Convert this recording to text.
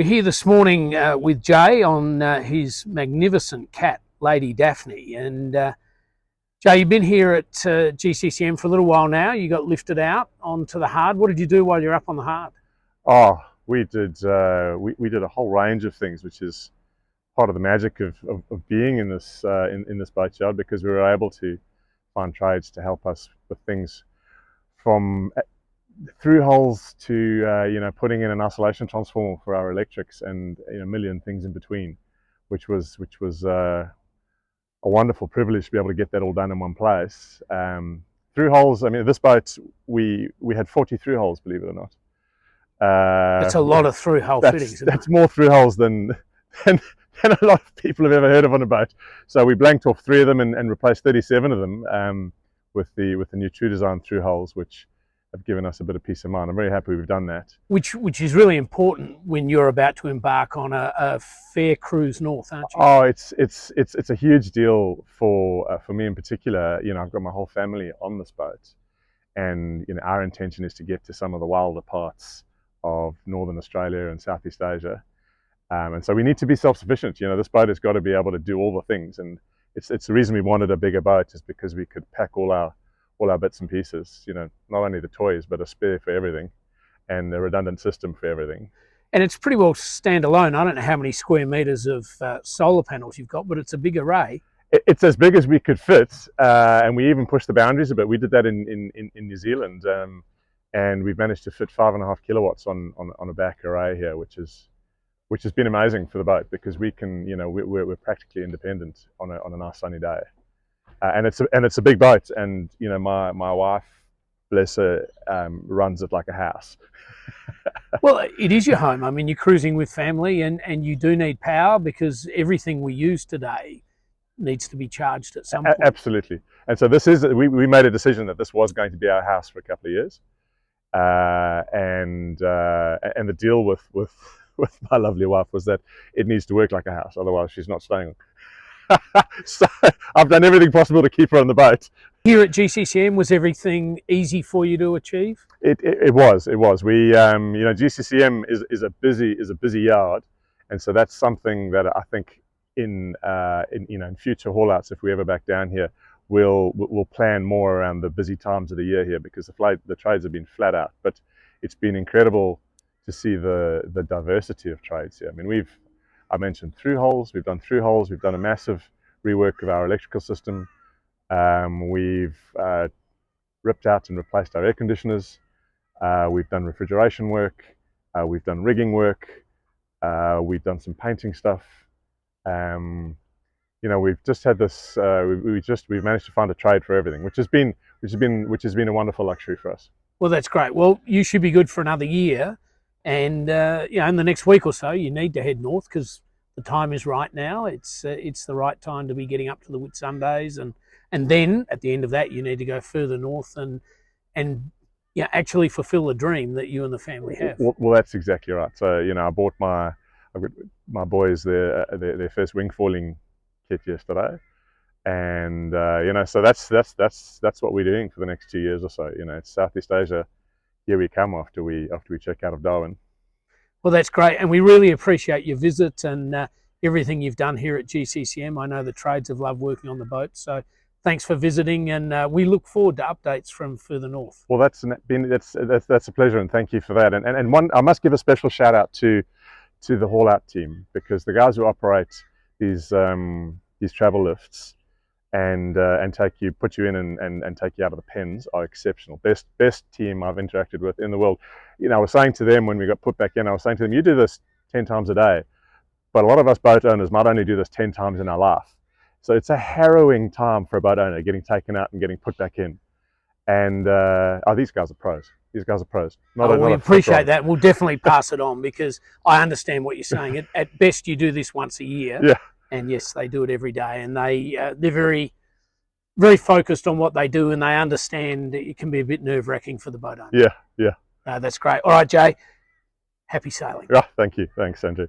We're here this morning with Jay on his magnificent cat, Lady Daphne. And Jay, you've been here at GCCM for a little while now. You got lifted out onto the hard. What did you do while you're up on the hard? Oh, we did we did a whole range of things, which is part of the magic of being in this boatyard, because we were able to find trades to help us with things from through holes to putting in an isolation transformer for our electrics, and a million things in between, which was a wonderful privilege to be able to get that all done in one place. Through holes, I mean, this boat we had 40 through holes, believe it or not. That's a lot of through hole fittings. That's more through holes than a lot of people have ever heard of on a boat. So we blanked off 3 of them and replaced 37 of them with the new True Design through holes, which have given us a bit of peace of mind. I'm very happy we've done that. Which is really important when you're about to embark on a fair cruise north, aren't you? Oh, it's a huge deal for me in particular. I've got my whole family on this boat, and our intention is to get to some of the wilder parts of Northern Australia and Southeast Asia, and so we need to be self-sufficient. This boat has got to be able to do all the things, and it's the reason we wanted a bigger boat, is because we could pack all our bits and pieces, not only the toys, but a spare for everything and a redundant system for everything. And it's pretty well standalone. I don't know how many square meters of solar panels you've got, but it's a big array. It's as big as we could fit, and we even pushed the boundaries a bit. We did that in New Zealand, and we've managed to fit 5.5 kilowatts on a back array here, which has been amazing for the boat, because we can, we're practically independent on a nice sunny day. And it's a big boat, and my wife, bless her, runs it like a house. Well, it is your home. I mean, you're cruising with family, and you do need power, because everything we use today needs to be charged at some point. Absolutely. And so we made a decision that this was going to be our house for a couple of years, and the deal with my lovely wife was that it needs to work like a house, otherwise she's not staying. So I've done everything possible to keep her on the boat. Here at GCCM, was everything easy for you to achieve? It was. We GCCM is a busy yard, and so that's something that I think in future haul outs, if we ever back down here, we'll plan more around the busy times of the year here, because the trades have been flat out. But it's been incredible to see the diversity of trades here. I mean, I mentioned through holes. We've done through holes. We've done a massive rework of our electrical system. We've ripped out and replaced our air conditioners. We've done refrigeration work. We've done rigging work. We've done some painting stuff. We've just had this. We've managed to find a trade for everything, which has been a wonderful luxury for us. Well, that's great. Well, you should be good for another year. And in the next week or so, you need to head north, because the time is right now. It's the right time to be getting up to the Whitsundays, and then at the end of that, you need to go further north and actually fulfil the dream that you and the family have. Well, that's exactly right. So I bought I've got my boys their first wing foiling kit yesterday, and so that's what we're doing for the next 2 years or so. It's Southeast Asia. Here we come after we check out of Darwin. Well, that's great, and we really appreciate your visit and everything you've done here at GCCM. I know the trades have loved working on the boat, so thanks for visiting, and we look forward to updates from further north. Well, that's a pleasure, and thank you for that. And one, I must give a special shout out to the haul out team, because the guys who operate these travel lifts and put you in and take you out of the pens are exceptional. Best team I've interacted with in the world. I was saying to them when we got put back in, I was saying to them, you do this 10 times a day, but a lot of us boat owners might only do this 10 times in our life. So it's a harrowing time for a boat owner, getting taken out and getting put back in. And these guys are pros. These guys are pros. We appreciate that. We'll definitely pass it on, because I understand what you're saying. At best, you do this once a year. Yeah. And yes, they do it every day, and they're very, very focused on what they do, and they understand it can be a bit nerve-wracking for the boat owner. Yeah. That's great. All right, Jay. Happy sailing. Yeah, thank you. Thanks, Andrew.